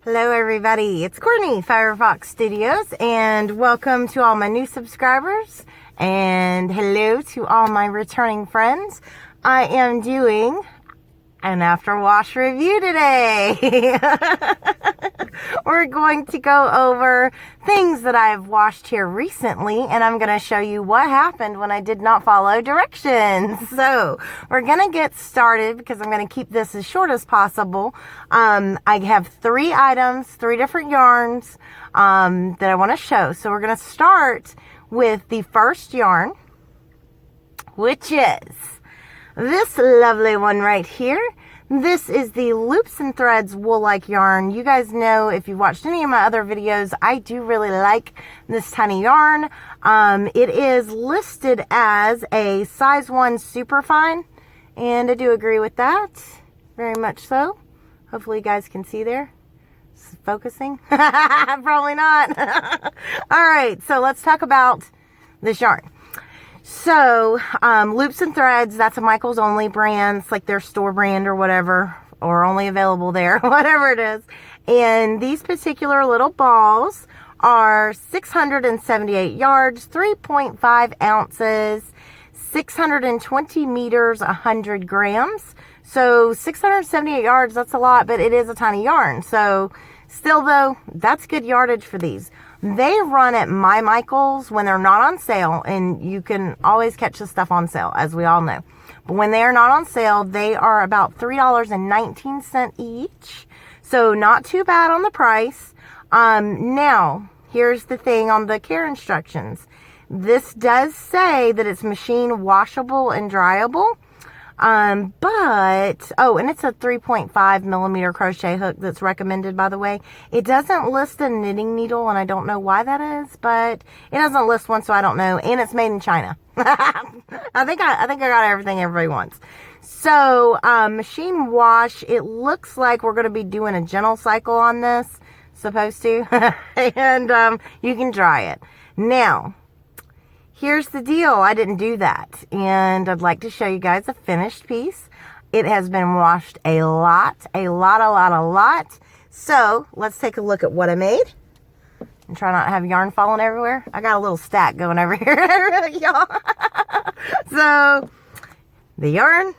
Hello everybody, it's Courtney, Firefox Studios, and welcome to all my new subscribers, and hello to all my returning friends. I am doing an after wash review today. We're going to go over things that I've washed here recently, and I'm going to show you what happened when I did not follow directions. So we're going to get started because I'm going to keep this as short as possible. I have 3 items, 3 different yarns that I want to show. So we're going to start with the first yarn, which is this lovely one right here. This is the Loops and Threads Woolike yarn. You guys know, if you've watched any of my other videos, I do really like this tiny yarn. It is listed as a size 1 superfine, and I do agree with that, very much so. Hopefully you guys can see there. It's focusing? Probably not. All right, so let's talk about this yarn. So, Loops and Threads, that's a Michael's Only brand. It's like their store brand or whatever, or only available there, whatever it is. And these particular little balls are 678 yards, 3.5 ounces, 620 meters, 100 grams. So 678 yards, that's a lot, but it is a tiny yarn. So still though, that's good yardage for these. They run at my Michael's when they're not on sale, and you can always catch the stuff on sale, as we all know. But when they are not on sale, they are about $3.19 each. So not too bad on the price. Now, here's the thing on the care instructions. This does say that it's machine washable and dryable. And it's a 3.5 millimeter crochet hook that's recommended, by the way. It doesn't list a knitting needle, and I don't know why that is, but it doesn't list one, so I don't know. And it's made in China. I think I got everything everybody wants. So, machine wash, it looks like we're going to be doing a gentle cycle on this, supposed to, and, you can dry it. Now, here's the deal. I didn't do that, and I'd like to show you guys a finished piece. It has been washed a lot. So let's take a look at what I made and try not to have yarn falling everywhere. I got a little stack going over here, y'all. So the yarn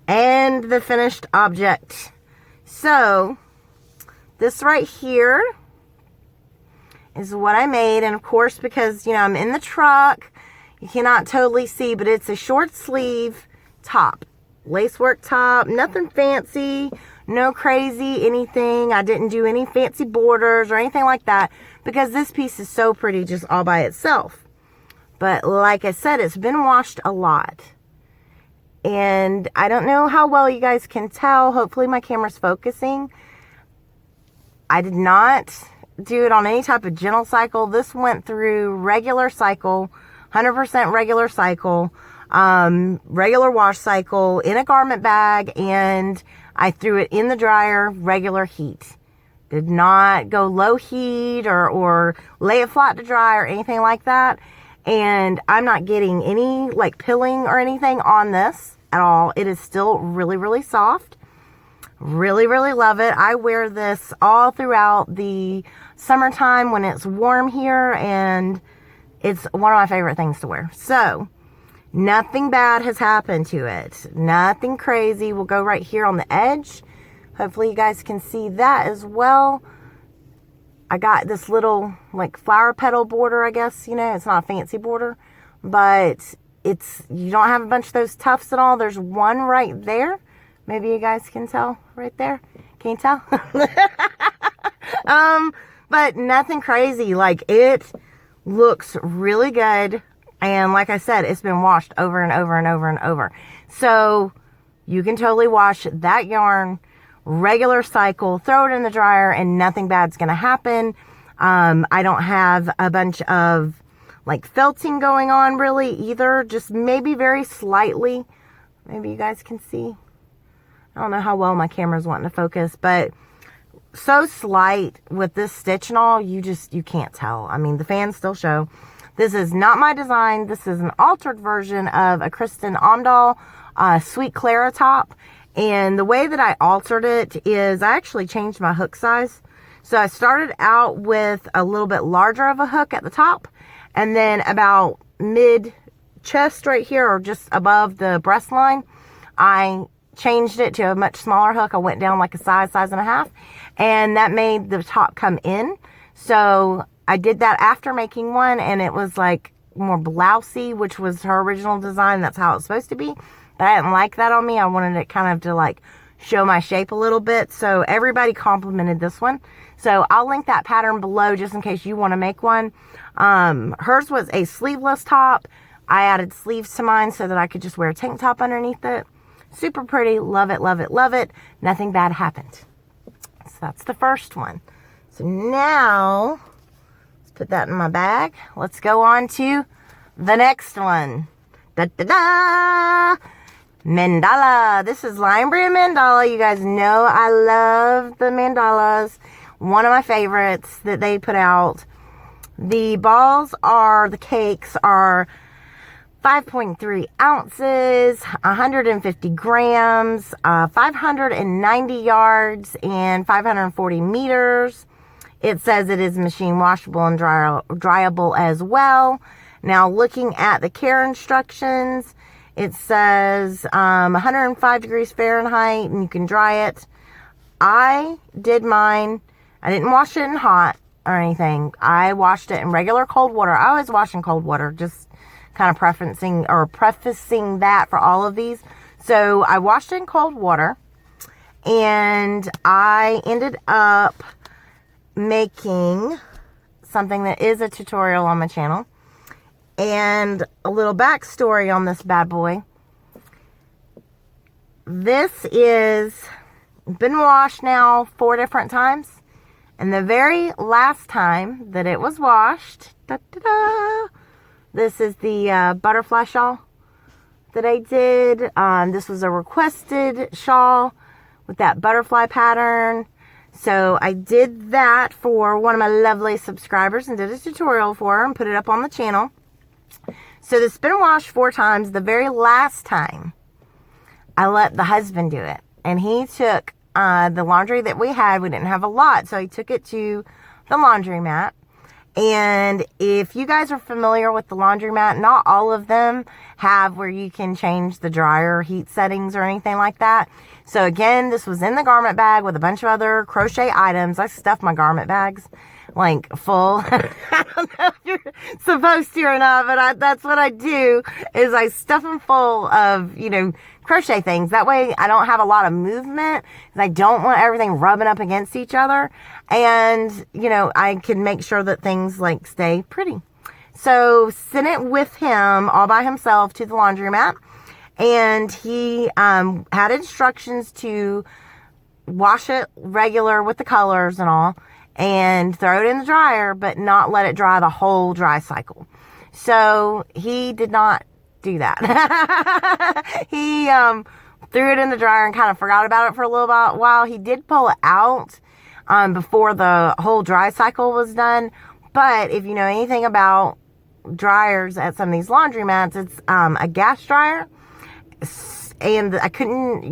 and the finished object. So this right here is what I made, and of course, because I'm in the truck, you cannot totally see, but it's a short sleeve top, lacework top, nothing fancy, no crazy anything. I didn't do any fancy borders or anything like that, because this piece is so pretty just all by itself. But like I said, it's been washed a lot, and I don't know how well you guys can tell. Hopefully my camera's focusing. I did not do it on any type of gentle cycle. This went through regular cycle, 100% regular cycle, regular wash cycle in a garment bag, and I threw it in the dryer, regular heat. Did not go low heat or lay it flat to dry or anything like that. And I'm not getting any like pilling or anything on this at all. It is still really, really soft. Really, really love it. I wear this all throughout the summertime when it's warm here, and it's one of my favorite things to wear. So nothing bad has happened to it. Nothing crazy. We'll go right here on the edge. Hopefully you guys can see that as well. I got this little like flower petal border, I guess. It's not a fancy border, but you don't have a bunch of those tufts and all. There's one right there. Maybe you guys can tell right there. Can you tell? But nothing crazy. Like, it looks really good. And like I said, it's been washed over and over and over and over. So you can totally wash that yarn, regular cycle, throw it in the dryer, and nothing bad's going to happen. I don't have a bunch of like felting going on really either. Just maybe very slightly. Maybe you guys can see. I don't know how well my camera's wanting to focus, but so slight with this stitch and all, you can't tell. I mean, the fans still show. This is not my design. This is an altered version of a Kristen Omdahl Sweet Clara top, And the way that I altered it is I actually changed my hook size. So I started out with a little bit larger of a hook at the top, and then about mid chest right here, or just above the breast line, I changed it to a much smaller hook. I went down like a size and a half, and that made the top come in. So I did that after making one, and it was like more blousey, which was her original design. That's how it's supposed to be, but I didn't like that on me. I wanted it kind of to like show my shape a little bit. So everybody complimented this one. So I'll link that pattern below just in case you want to make one. Hers was a sleeveless top. I added sleeves to mine so that I could just wear a tank top underneath it. Super pretty. Love it, love it, love it. Nothing bad happened. So that's the first one. So now, let's put that in my bag. Let's go on to the next one. Da-da-da! Mandala. This is Lionbrand Mandala. You guys know I love the mandalas. One of my favorites that they put out. The balls are, the cakes are 5.3 ounces, 150 grams, 590 yards, and 540 meters. It says it is machine washable and dryable as well. Now, looking at the care instructions, it says 105 degrees Fahrenheit, and you can dry it. I did mine. I didn't wash it in hot or anything. I washed it in regular cold water. I always wash in cold water, just kind of prefacing that for all of these. So I washed it in cold water, and I ended up making something that is a tutorial on my channel. And a little backstory on this bad boy. This is been washed now 4 different times. And the very last time that it was washed, this is the butterfly shawl that I did. This was a requested shawl with that butterfly pattern. So I did that for one of my lovely subscribers and did a tutorial for her and put it up on the channel. So this has been washed 4 times. The very last time, I let the husband do it. And he took the laundry that we had. We didn't have a lot, so he took it to the laundromat. And if you guys are familiar with the laundromat, not all of them have where you can change the dryer heat settings or anything like that. So again, this was in the garment bag with a bunch of other crochet items. I stuffed my garment bags like full. I don't know if you're supposed to or not, but that's what I do, is I stuff them full of, crochet things. That way I don't have a lot of movement, because I don't want everything rubbing up against each other. And, I can make sure that things like stay pretty. So sent it with him all by himself to the laundromat. And he had instructions to wash it regular with the colors and all, and throw it in the dryer, but not let it dry the whole dry cycle. So he did not do that. He threw it in the dryer and kind of forgot about it for a little while. He did pull it out before the whole dry cycle was done. But if you know anything about dryers at some of these laundromats, it's a gas dryer. And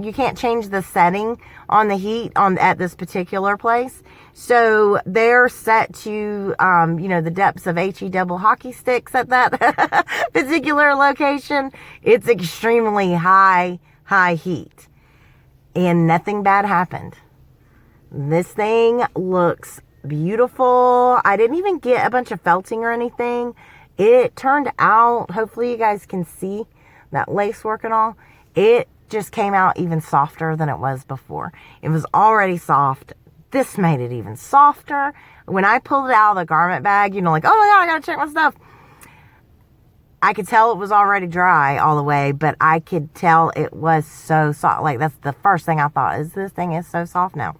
you can't change the setting on the heat at this particular place. So they're set to, the depths of HE double hockey sticks at that particular location. It's extremely high heat, and nothing bad happened. This thing looks beautiful. I didn't even get a bunch of felting or anything. It turned out, hopefully you guys can see that lace work and all. It just came out even softer than it was before. It was already soft. This made it even softer. When I pulled it out of the garment bag, like, oh my God, I gotta check my stuff. I could tell it was already dry all the way, but I could tell it was so soft. Like, that's the first thing I thought, is this thing is so soft now.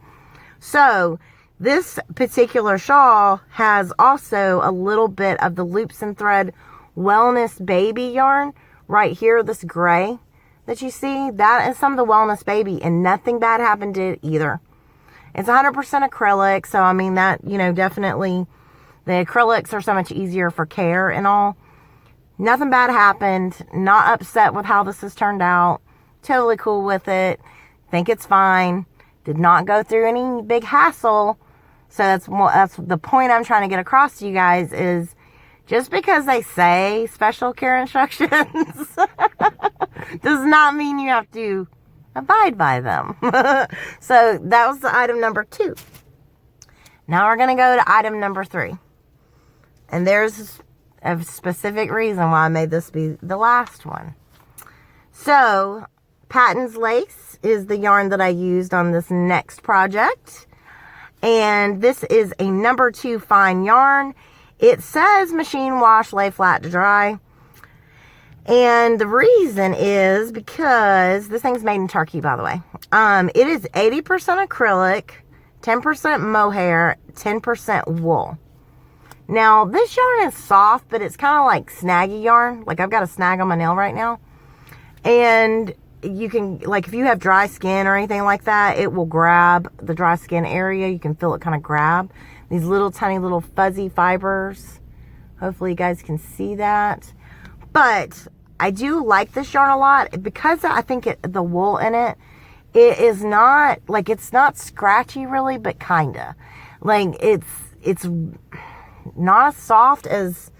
So this particular shawl has also a little bit of the loops and thread Wellness Baby yarn right here, this gray that you see. That is some of the Wellness Baby, and nothing bad happened to it either. It's 100% acrylic, so I mean that, definitely the acrylics are so much easier for care and all. Nothing bad happened. Not upset with how this has turned out. Totally cool with it. think it's fine. Did not go through any big hassle. So that's the point I'm trying to get across to you guys is just because they say special care instructions does not mean you have to abide by them. So that was the item number 2. Now we're going to go to item number 3. And there's a specific reason why I made this be the last one. So, Patons Lace is the yarn that I used on this next project. And this is a number 2 fine yarn. It says machine wash, lay flat to dry. And the reason is because this thing's made in Turkey, by the way. It is 80% acrylic, 10% mohair, 10% wool. Now, this yarn is soft, but it's kind of like snaggy yarn. Like, I've got a snag on my nail right now. And you can, like, if you have dry skin or anything like that, it will grab the dry skin area. You can feel it kind of grab. These little tiny little fuzzy fibers. Hopefully you guys can see that. But I do like this yarn a lot because I think the wool in it, it is not, like, it's not scratchy really, but kinda. Like, it's not as soft as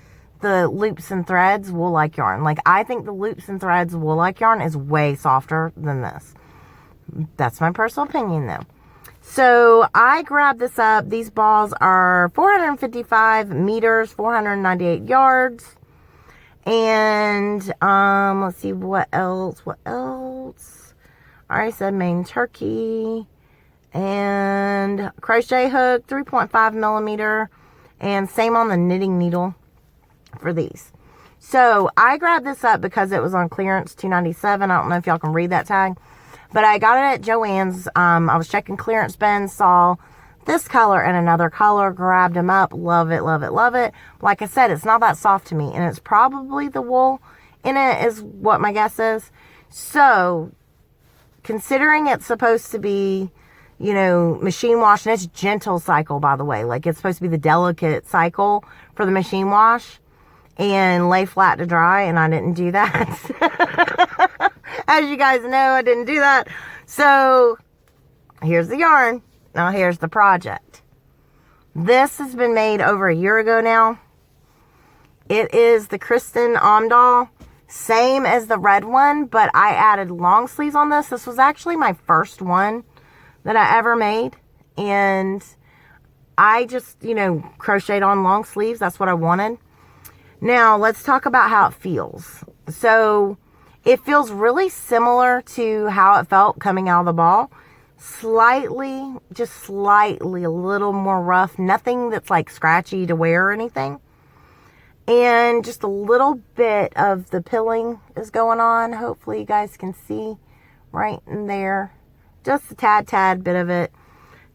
the loops and threads Woolike yarn. Like, I think the loops and threads Woolike yarn is way softer than this. That's my personal opinion, though. So, I grabbed this up. These balls are 455 meters, 498 yards. And, let's see, what else? I already said Maine turkey. And crochet hook, 3.5 millimeter. And same on the knitting needle for these. So I grabbed this up because it was on clearance, $2.97. I don't know if y'all can read that tag, but I got it at Joann's. I was checking clearance bins, saw this color and another color, grabbed them up. Love it, love it, love it. Like I said, it's not that soft to me, and it's probably the wool in it is what my guess is. So considering it's supposed to be, you know, machine wash, and it's gentle cycle, by the way. Like, it's supposed to be the delicate cycle for the machine wash and lay flat to dry, and I didn't do that. As you guys know, I didn't do that. So, here's the yarn. Now, here's the project. This has been made over a year ago now. It is the Kristen Amdahl, same as the red one, but I added long sleeves on this. This was actually my first one that I ever made, and I just, you know, crocheted on long sleeves. That's what I wanted. Now, let's talk about how it feels. So, it feels really similar to how it felt coming out of the ball. Slightly, just slightly, a little more rough. Nothing that's like scratchy to wear or anything. And just a little bit of the pilling is going on. Hopefully you guys can see right in there. Just a tad bit of it.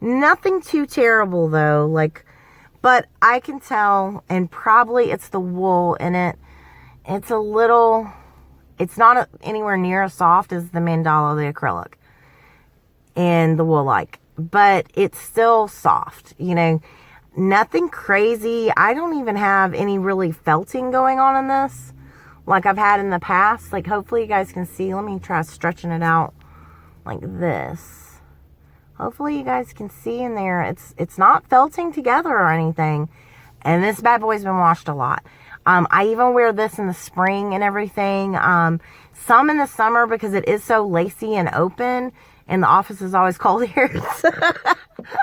Nothing too terrible though. Like, but I can tell, and probably it's the wool in it. It's a little, it's not anywhere near as soft as the Mandala, the acrylic, and the Woolike. But it's still soft, you know. Nothing crazy. I don't even have any really felting going on in this like I've had in the past. Like, hopefully you guys can see. Let me try stretching it out like this. Hopefully you guys can see in there. It's not felting together or anything. And this bad boy's been washed a lot. I even wear this in the spring and everything. Some in the summer because it is so lacy and open. And the office is always cold here. So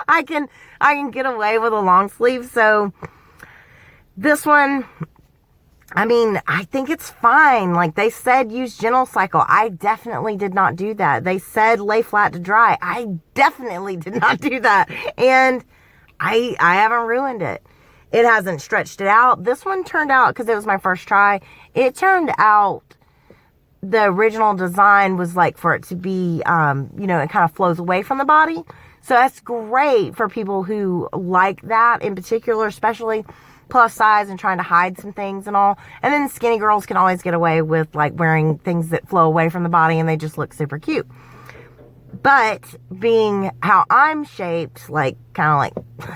I can get away with a long sleeve. So this one, I mean, I think it's fine. Like, they said use gentle cycle. I definitely did not do that. They said lay flat to dry. I definitely did not do that. And I haven't ruined it. It hasn't stretched it out. This one turned out, because it was my first try, it turned out, the original design was like for it to be, you know, it kind of flows away from the body. So that's great for people who like that in particular, especially plus size and trying to hide some things and all. And then skinny girls can always get away with like wearing things that flow away from the body and they just look super cute. But being how I'm shaped, like kind of like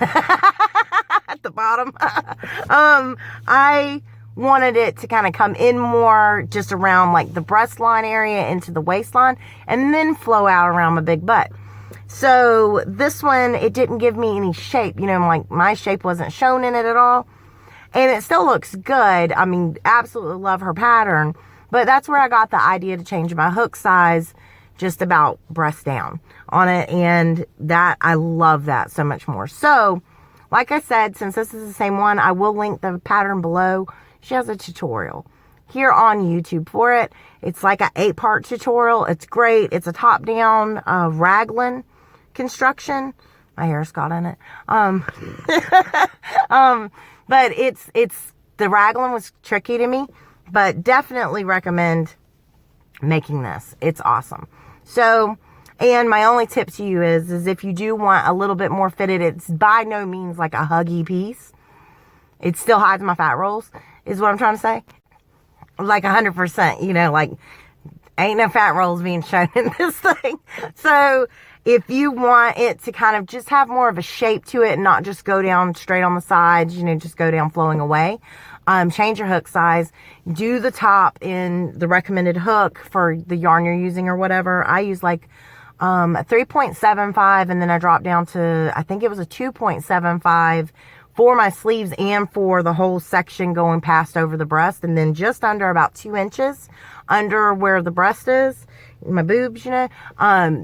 at the bottom, I wanted it to kind of come in more just around like the breast line area into the waistline and then flow out around my big butt. So this one, it didn't give me any shape, you know, like my shape wasn't shown in it at all. And it still looks good. I mean, absolutely love her pattern. But that's where I got the idea to change my hook size just about breast down on it. And that, I love that so much more. So, like I said, since this is the same one, I will link the pattern below. She has a tutorial here on YouTube for it. It's like an 8-part tutorial. It's great. It's a top-down raglan construction. My hair's got in it. But it's the raglan was tricky to me, but definitely recommend making this. It's awesome. So, and my only tip to you is if you do want a little bit more fitted, it's by no means like a huggy piece. It still hides my fat rolls, is what I'm trying to say. Like 100%, you know, like ain't no fat rolls being shown in this thing. So if you want it to kind of just have more of a shape to it and not just go down straight on the sides, you know, just go down flowing away, change your hook size, do the top in the recommended hook for the yarn you're using or whatever. I use like a 3.75 and then I dropped down to, I think it was a 2.75 for my sleeves and for the whole section going past over the breast, and then just under about 2 inches under where the breast is, my boobs, you know,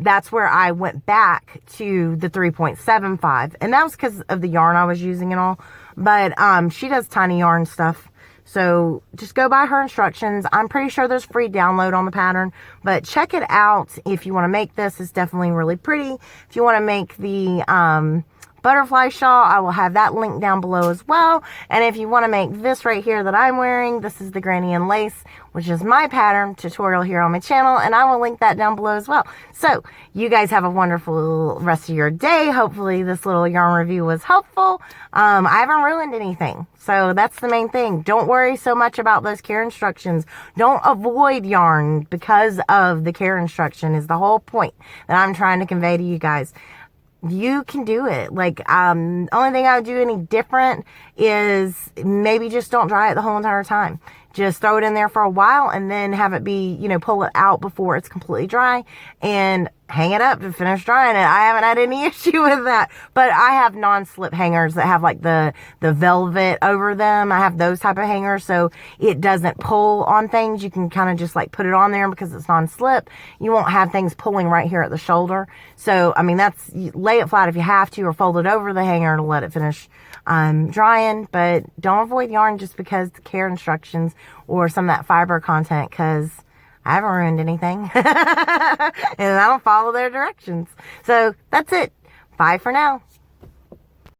that's where I went back to the 3.75, and that was because of the yarn I was using and all. But she does tiny yarn stuff, so just go by her instructions. I'm pretty sure there's free download on the pattern, but check it out if you want to make this. It's definitely really pretty. If you want to make the butterfly shawl, I will have that link down below as well. And if you want to make this right here that I'm wearing, this is the Granny and Lace, which is my pattern tutorial here on my channel, and I will link that down below as well. So you guys have a wonderful rest of your day. Hopefully this little yarn review was helpful. I haven't ruined anything, so that's the main thing. Don't worry so much about those care instructions. Don't avoid yarn because of the care instruction is the whole point that I'm trying to convey to you guys. You can do it. Like, only thing I would do any different is maybe just don't dry it the whole entire time. Just throw it in there for a while and then have it be, you know, pull it out before it's completely dry and hang it up to finish drying it. I haven't had any issue with that, but I have non-slip hangers that have like the velvet over them. I have those type of hangers, so it doesn't pull on things. You can kind of just like put it on there because it's non-slip. You won't have things pulling right here at the shoulder. So, I mean, that's, lay it flat if you have to, or fold it over the hanger to let it finish drying. But don't avoid yarn just because the care instructions or some of that fiber content, because I haven't ruined anything and I don't follow their directions. So that's it. Bye for now.